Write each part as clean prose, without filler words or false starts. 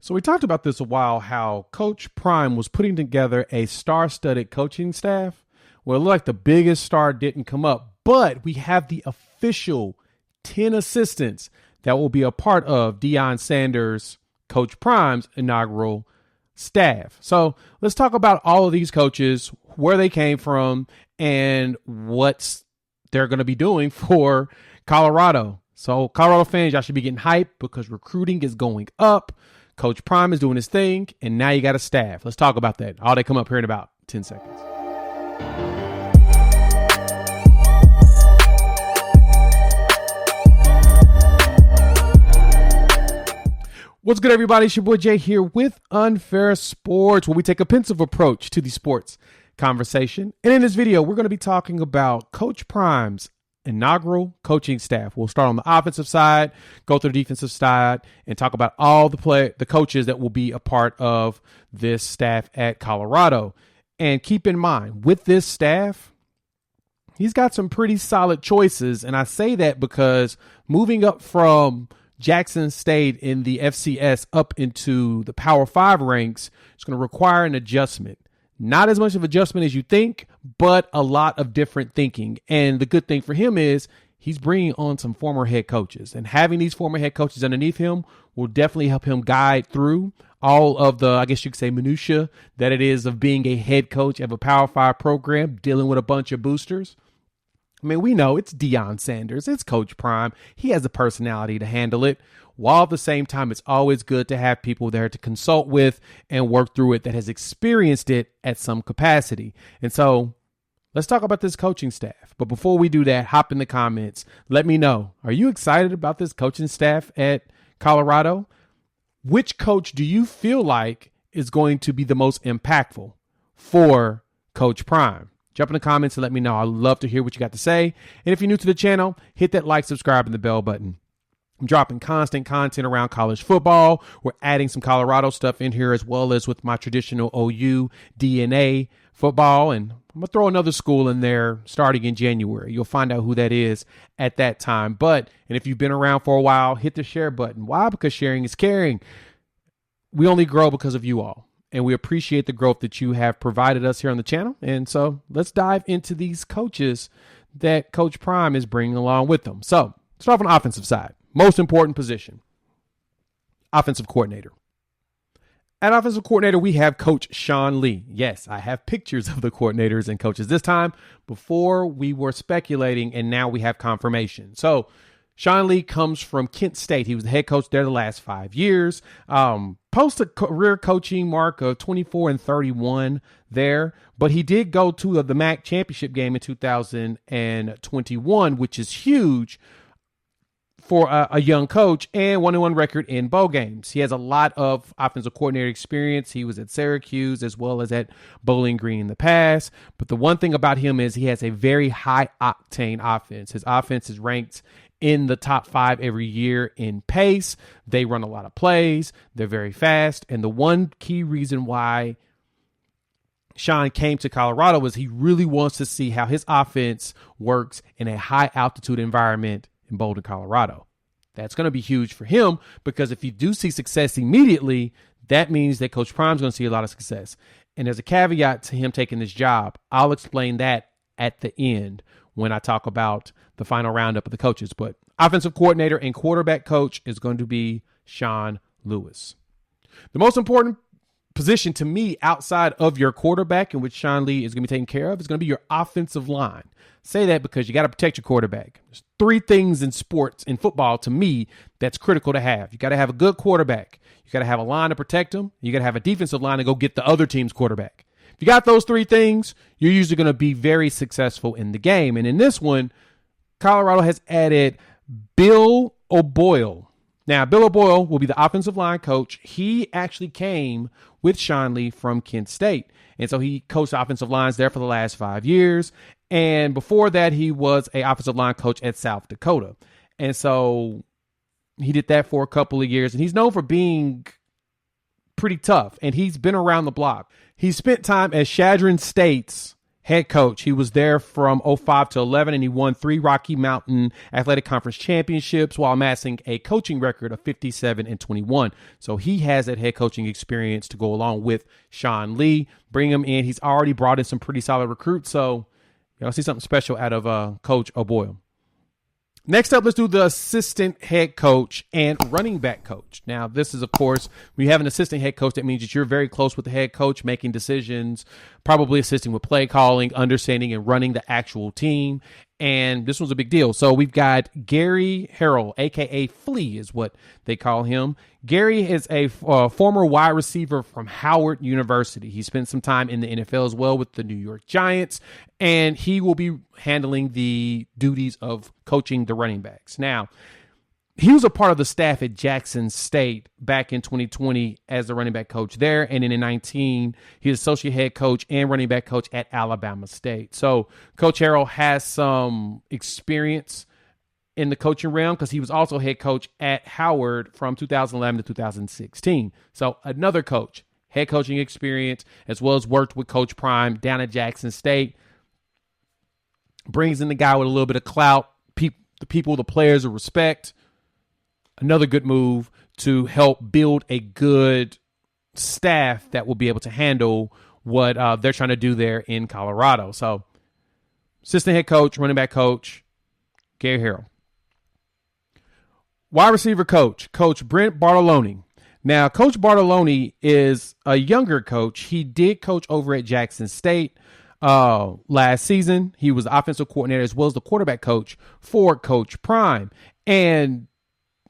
So we talked about this a while, how Coach Prime was putting together a star-studded coaching staff. Well, it looked like the biggest star didn't come up, but we have the official 10 assistants that will be a part of Deion Sanders, Coach Prime's inaugural staff. So let's talk about all of these coaches, where they came from, and what they're going to be doing for Colorado. So Colorado fans, y'all should be getting hyped because recruiting is going up. Coach Prime is doing his thing, and now you got a staff. Let's talk about that. All they come up here in about 10 seconds. What's good, everybody? It's your boy Jay here with Unfair Sports, where we take a pensive approach to the sports conversation. And in this video, we're going to be talking about Coach Prime's inaugural coaching staff. We'll start on the offensive side, go through the defensive side, and talk about all the coaches that will be a part of this staff at Colorado. And keep in mind, with this staff, he's got some pretty solid choices. And I say that because moving up from Jackson State in the FCS up into the Power 5 ranks is going to require an adjustment. Not as much of adjustment as you think, but a lot of different thinking. And the good thing for him is he's bringing on some former head coaches, and having these former head coaches underneath him will definitely help him guide through all of the, I guess you could say, minutia that it is of being a head coach of a Power 5 program, dealing with a bunch of boosters. I mean, we know it's Deion Sanders. It's Coach Prime. He has the personality to handle it. While at the same time, it's always good to have people there to consult with and work through it that has experienced it at some capacity. And so let's talk about this coaching staff. But before we do that, hop in the comments. Let me know. Are you excited about this coaching staff at Colorado? Which coach do you feel like is going to be the most impactful for Coach Prime? Jump in the comments and let me know. I'd love to hear what you got to say. And if you're new to the channel, hit that like, subscribe, and the bell button. I'm dropping constant content around college football. We're adding some Colorado stuff in here as well as with my traditional OU DNA football. And I'm going to throw another school in there starting in January. You'll find out who that is at that time. And if you've been around for a while, hit the share button. Why? Because sharing is caring. We only grow because of you all. And we appreciate the growth that you have provided us here on the channel. And so let's dive into these coaches that Coach Prime is bringing along with them. So let's start off on the offensive side. Most important position, offensive coordinator. At offensive coordinator, we have Coach Sean Lee. Yes, I have pictures of the coordinators and coaches this time. Before we were speculating, and now we have confirmation. So Sean Lee comes from Kent State. He was the head coach there the last 5 years. Post a career coaching mark of 24-31 there, but he did go to the MAC championship game in 2021, which is huge for a young coach, and 1-1 record in bowl games. He has a lot of offensive coordinator experience. He was at Syracuse as well as at Bowling Green in the past. But the one thing about him is he has a very high octane offense. His offense is ranked in the top 5 every year in pace. They run a lot of plays. They're very fast. And the one key reason why Sean came to Colorado was he really wants to see how his offense works in a high altitude environment in Boulder, Colorado. That's going to be huge for him because if you do see success immediately, that means that Coach Prime's going to see a lot of success. And there's a caveat to him taking this job. I'll explain that at the end when I talk about the final roundup of the coaches. But offensive coordinator and quarterback coach is going to be Sean Lewis. The most important position to me outside of your quarterback, in which Sean Lee is going to be taken care of, is going to be your offensive line. Say that because you got to protect your quarterback. There's 3 things in sports, in football, to me, that's critical to have. You got to have a good quarterback. You got to have a line to protect him. You got to have a defensive line to go get the other team's quarterback. If you got those 3 things, you're usually going to be very successful in the game. And in this one, Colorado has added Bill O'Boyle. Now, Bill O'Boyle will be the offensive line coach. He actually came with Sean Lee from Kent State. And so he coached offensive lines there for the last 5 years. And before that, he was an offensive line coach at South Dakota. And so he did that for a couple of years. And he's known for being pretty tough. And he's been around the block. He spent time at Chadron State's head coach. He was there from '05 to 11, and he won 3 Rocky Mountain Athletic Conference championships while amassing a coaching record of 57-21. So he has that head coaching experience to go along with Sean Lee. Bring him in. He's already brought in some pretty solid recruits. So you'll see something special out of Coach O'Boyle. Next up, let's do the assistant head coach and running back coach. Now, this is, of course, when you have an assistant head coach, that means that you're very close with the head coach, making decisions, probably assisting with play calling, understanding and running the actual team. And this one's a big deal. So we've got Gary Harrell, a.k.a. Flea is what they call him. Gary is a former wide receiver from Howard University. He spent some time in the NFL as well with the New York Giants, and he will be handling the duties of coaching the running backs. Now, he was a part of the staff at Jackson State back in 2020 as the running back coach there. And then in 2019, he was associate head coach and running back coach at Alabama State. So Coach Harrell has some experience in the coaching realm because he was also head coach at Howard from 2011 to 2016. So another coach, head coaching experience, as well as worked with Coach Prime down at Jackson State. Brings in the guy with a little bit of clout, the players of respect. Another good move to help build a good staff that will be able to handle what they're trying to do there in Colorado. So, assistant head coach, running back coach, Gary Harrell. Wide receiver coach, Coach Brent Bartolone. Now, Coach Bartolone is a younger coach. He did coach over at Jackson State last season. He was the offensive coordinator as well as the quarterback coach for Coach Prime. And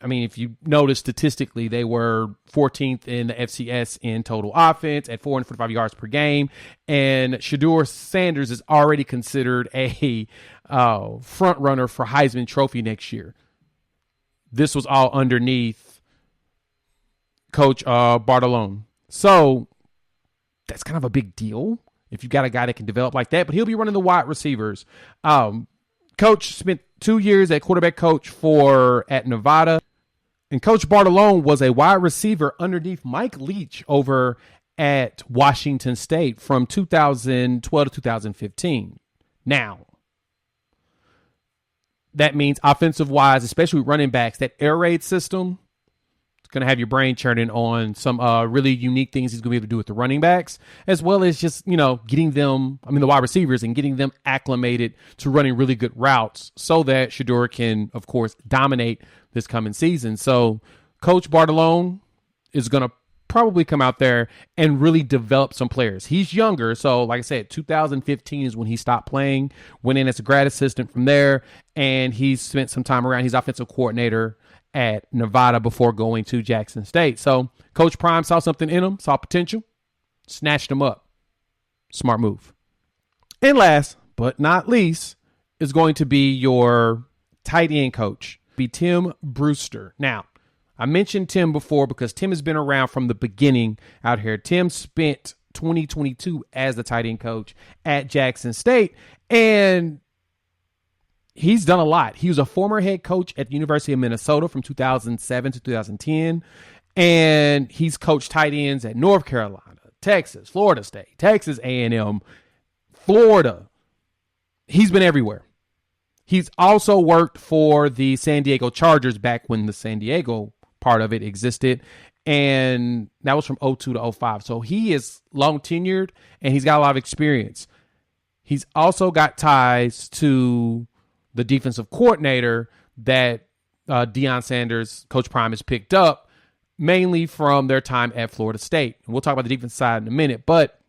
I mean, if you notice statistically, they were 14th in the FCS in total offense at 445 yards per game. And Deion Sanders is already considered a front runner for Heisman Trophy next year. This was all underneath Coach Bartolone. So that's kind of a big deal if you've got a guy that can develop like that. But he'll be running the wide receivers. Coach spent 2 years at quarterback coach at Nevada. And Coach Bartolone was a wide receiver underneath Mike Leach over at Washington State from 2012 to 2015. Now, that means offensive-wise, especially with running backs, that air raid system, it's going to have your brain churning on some really unique things he's going to be able to do with the running backs, as well as just, getting them, the wide receivers, and getting them acclimated to running really good routes so that Shedeur can, of course, dominate this coming season. So Coach Bartolone is going to probably come out there and really develop some players. He's younger. So like I said, 2015 is when he stopped playing, went in as a grad assistant from there. And he's spent some time around. He's offensive coordinator at Nevada before going to Jackson State. So Coach Prime saw something in him, saw potential, snatched him up. Smart move. And last but not least is going to be your tight end coach. Be Tim Brewster. Now, I mentioned Tim before because Tim has been around from the beginning out here. Tim spent 2022 as the tight end coach at Jackson State, and he's done a lot. He was a former head coach at the University of Minnesota from 2007 to 2010, and he's coached tight ends at North Carolina, Texas, Florida State, Texas A&M, Florida. He's been everywhere. He's also worked for the San Diego Chargers back when the San Diego part of it existed, and that was from 2002 to 2005. So he is long tenured, and he's got a lot of experience. He's also got ties to the defensive coordinator that Deion Sanders, Coach Prime, has picked up, mainly from their time at Florida State. And we'll talk about the defense side in a minute, but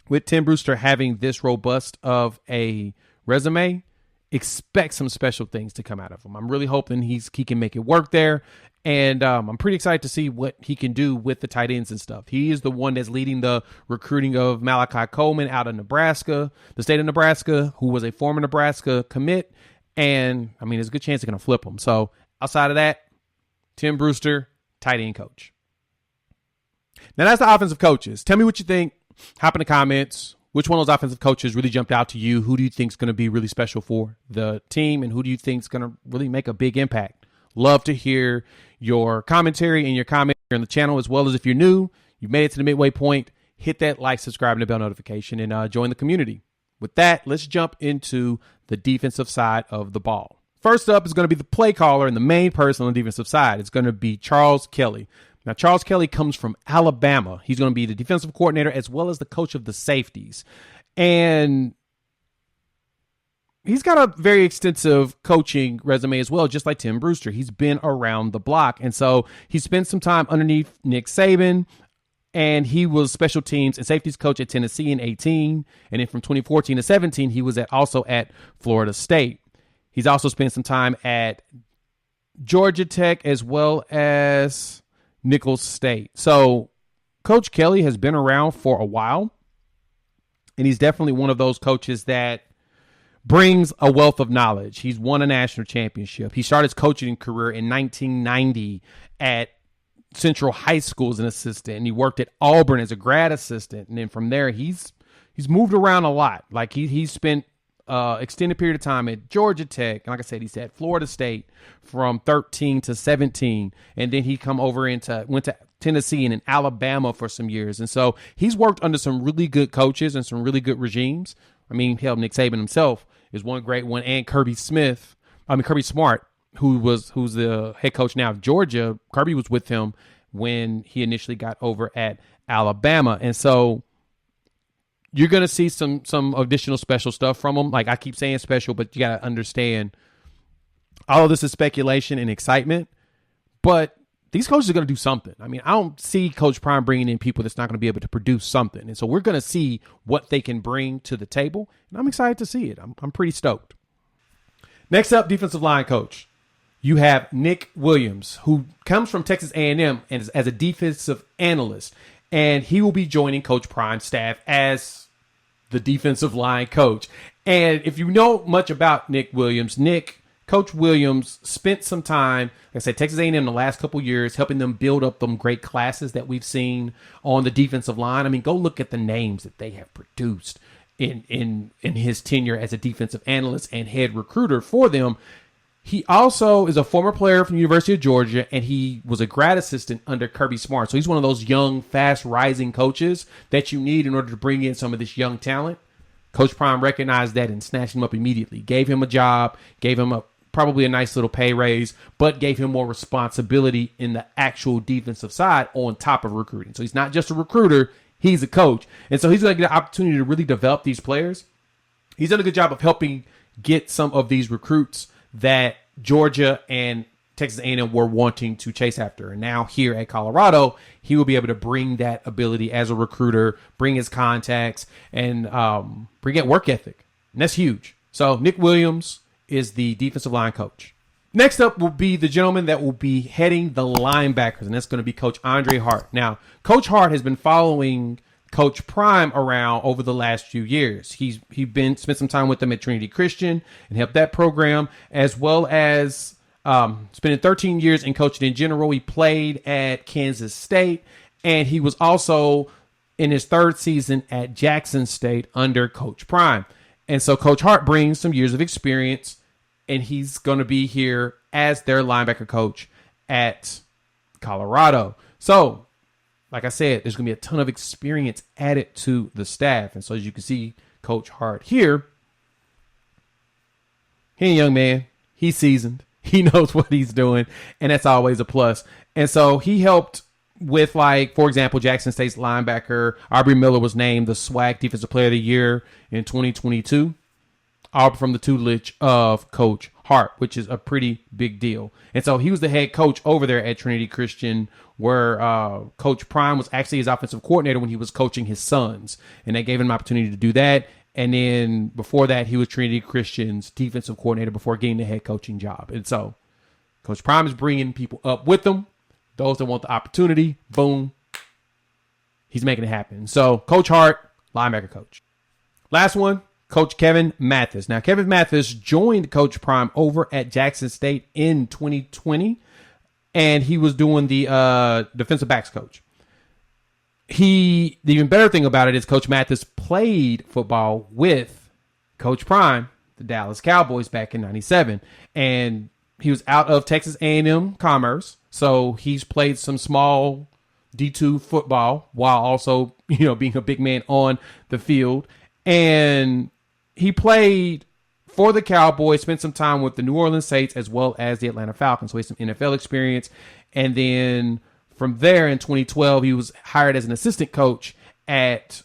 with Tim Brewster having this robust of a resume, expect some special things to come out of him. I'm really hoping he can make it work there. And I'm pretty excited to see what he can do with the tight ends and stuff. He is the one that's leading the recruiting of Malachi Coleman out of Nebraska, the state of Nebraska, who was a former Nebraska commit. And, there's a good chance they're going to flip him. So outside of that, Tim Brewster, tight end coach. Now that's the offensive coaches. Tell me what you think. Hop in the comments. Which one of those offensive coaches really jumped out to you? Who do you think is going to be really special for the team? And who do you think is going to really make a big impact? Love to hear your commentary and your comment here on the channel, as well as if you're new, you made it to the midway point, hit that like, subscribe, and the bell notification, and join the community. with that, let's jump into the defensive side of the ball. First up is going to be the play caller and the main person on the defensive side. It's going to be Charles Kelly. Now, Charles Kelly comes from Alabama. He's going to be the defensive coordinator as well as the coach of the safeties. And he's got a very extensive coaching resume as well, just like Tim Brewster. He's been around the block. And so he spent some time underneath Nick Saban, and he was special teams and safeties coach at Tennessee in 2018. And then from 2014 to 2017, he was also at Florida State. He's also spent some time at Georgia Tech as well as Nicholls State. So Coach Kelly has been around for a while, and he's definitely one of those coaches that brings a wealth of knowledge. He's won a national championship. He started his coaching career in 1990 at Central High School as an assistant, and he worked at Auburn as a grad assistant. And then from there, he's moved around a lot. Like he's spent extended period of time at Georgia Tech. And like I said, he's at Florida State from 13 to 17. And then he went to Tennessee and in Alabama for some years. And so he's worked under some really good coaches and some really good regimes. I mean, hell, Nick Saban himself is one great one, and Kirby Smart, who's the head coach now of Georgia. Kirby was with him when he initially got over at Alabama. And so you're going to see some additional special stuff from him. Like I keep saying special, but you got to understand all of this is speculation and excitement, but these coaches are going to do something. I mean, I don't see Coach Prime bringing in people that's not going to be able to produce something. And so we're going to see what they can bring to the table, and I'm excited to see it. I'm pretty stoked. Next up, defensive line coach. You have Nick Williams, who comes from Texas A&M and as a defensive analyst, and he will be joining Coach Prime's staff as the defensive line coach. And if you know much about Nick Williams, Coach Williams spent some time, like I said, Texas A&M the last couple years, helping them build up them great classes that we've seen on the defensive line. I mean, go look at the names that they have produced in his tenure as a defensive analyst and head recruiter for them. He also is a former player from the University of Georgia, and he was a grad assistant under Kirby Smart. So he's one of those young, fast-rising coaches that you need in order to bring in some of this young talent. Coach Prime recognized that and snatched him up immediately. Gave him a job, gave him probably a nice little pay raise, but gave him more responsibility in the actual defensive side on top of recruiting. So he's not just a recruiter, he's a coach. And so he's going to get an opportunity to really develop these players. He's done a good job of helping get some of these recruits that Georgia and Texas A&M were wanting to chase after. And now here at Colorado, he will be able to bring that ability as a recruiter, bring his contacts, and bring that work ethic. And that's huge. So Nick Williams is the defensive line coach. Next up will be the gentleman that will be heading the linebackers, and that's going to be Coach Andre Hart. Now, Coach Hart has been following Coach Prime around over the last few years. He's spent some time with them at Trinity Christian and helped that program, as well as spending 13 years in coaching in general. He played at Kansas State, and he was also in his third season at Jackson State under Coach Prime. And so Coach Hart brings some years of experience, and he's going to be here as their linebacker coach at Colorado. So, like I said, there's going to be a ton of experience added to the staff. And so as you can see, Coach Hart here, he's a young man. He's seasoned. He knows what he's doing, and that's always a plus. And so he helped with, like, for example, Jackson State's linebacker Aubrey Miller was named the SWAC Defensive Player of the Year in 2022, all from the tutelage of Coach Hart, which is a pretty big deal. And so he was the head coach over there at Trinity Christian, where Coach Prime was actually his offensive coordinator when he was coaching his sons, and they gave him an opportunity to do that. And then before that, he was Trinity Christian's defensive coordinator before getting the head coaching job. And so Coach Prime is bringing people up with him. Those that want the opportunity, boom, he's making it happen. So Coach Hart, linebacker coach. Last one, Coach Kevin Mathis. Now, Kevin Mathis joined Coach Prime over at Jackson State in 2020, and he was doing the defensive backs coach. The even better thing about it is Coach Mathis played football with Coach Prime, the Dallas Cowboys, back in 97. And he was out of Texas A&M Commerce, so he's played some small D2 football while also, being a big man on the field. And he played for the Cowboys, spent some time with the New Orleans Saints as well as the Atlanta Falcons. So he has some NFL experience. And then from there in 2012, he was hired as an assistant coach at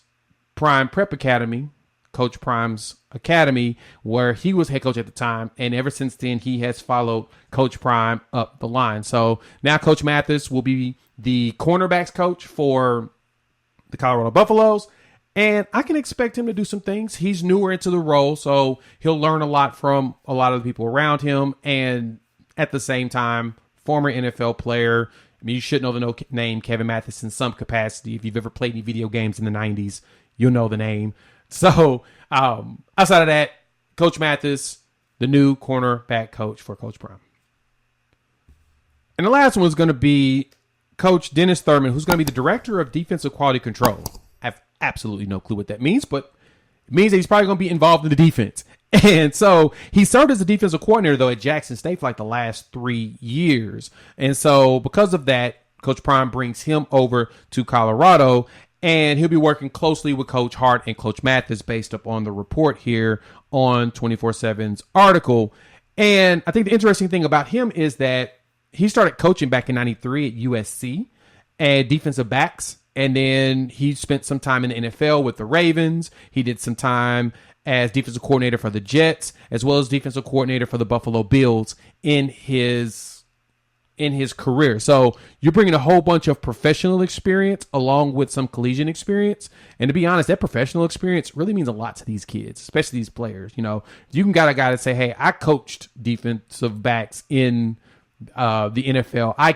Prime Prep Academy, Coach Prime's academy, where he was head coach at the time. And ever since then, he has followed Coach Prime up the line. So now Coach Mathis will be the cornerbacks coach for the Colorado Buffaloes. And I can expect him to do some things. He's newer into the role, so he'll learn a lot from a lot of the people around him. And at the same time, former NFL player. I mean, you should know the name Kevin Mathis in some capacity. If you've ever played any video games in the 90s, you'll know the name. So outside of that, Coach Mathis, the new cornerback coach for Coach Prime. And the last one is going to be Coach Dennis Thurman, who's going to be the director of defensive quality control. I have absolutely no clue what that means, but it means that he's probably going to be involved in the defense. And so he served as a defensive coordinator, though, at Jackson State for like the last 3 years. And so because of that, Coach Prime brings him over to Colorado, and he'll be working closely with Coach Hart and Coach Mathis based upon the report here on 24/7's article. And I think the interesting thing about him is that he started coaching back in 93 at USC and defensive backs. And then he spent some time in the NFL with the Ravens. He did some time as defensive coordinator for the Jets, as well as defensive coordinator for the Buffalo Bills in his career. So you're bringing a whole bunch of professional experience along with some collegiate experience. And to be honest, that professional experience really means a lot to these kids, especially these players. You know, you can got a guy to say, hey, I coached defensive backs in the NFL. I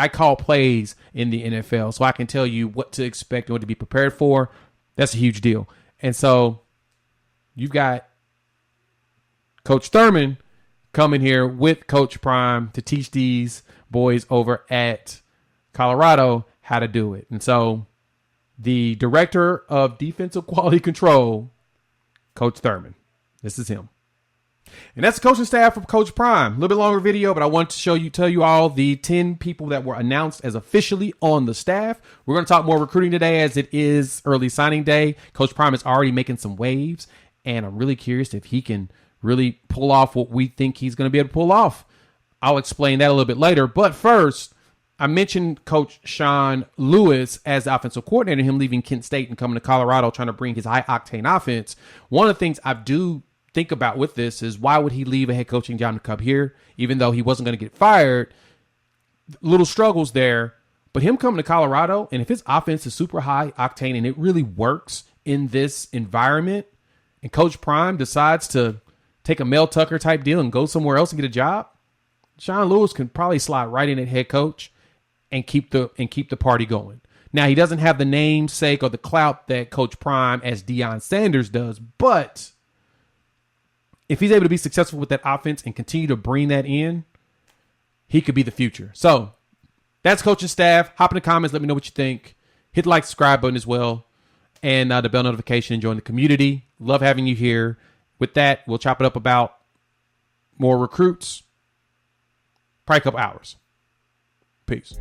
call plays in the NFL, so I can tell you what to expect and what to be prepared for. That's a huge deal. And so you've got Coach Thurman coming here with Coach Prime to teach these boys over at Colorado how to do it. And so the director of defensive quality control, Coach Thurman, this is him. And that's the coaching staff from Coach Prime. A little bit longer video, but I want to tell you all the 10 people that were announced as officially on the staff. We're going to talk more recruiting today as it is early signing day. Coach Prime is already making some waves, and I'm really curious if he can really pull off what we think he's going to be able to pull off. I'll explain that a little bit later. But first, I mentioned Coach Sean Lewis as the offensive coordinator, him leaving Kent State and coming to Colorado, trying to bring his high-octane offense. One of the things I do think about with this is, why would he leave a head coaching job to come here, even though he wasn't going to get fired? Little struggles there, but him coming to Colorado, and if his offense is super high octane and it really works in this environment, and Coach Prime decides to take a Mel Tucker type deal and go somewhere else and get a job, Sean Lewis can probably slide right in at head coach and keep the party going. Now, he doesn't have the namesake or the clout that Coach Prime as Deion Sanders does, but if he's able to be successful with that offense and continue to bring that in, he could be the future. So that's coaching staff. Hop in the comments. Let me know what you think. Hit the like, subscribe button as well. And the bell notification. Join the community. Love having you here. With that, we'll chop it up about more recruits. Probably a couple hours. Peace.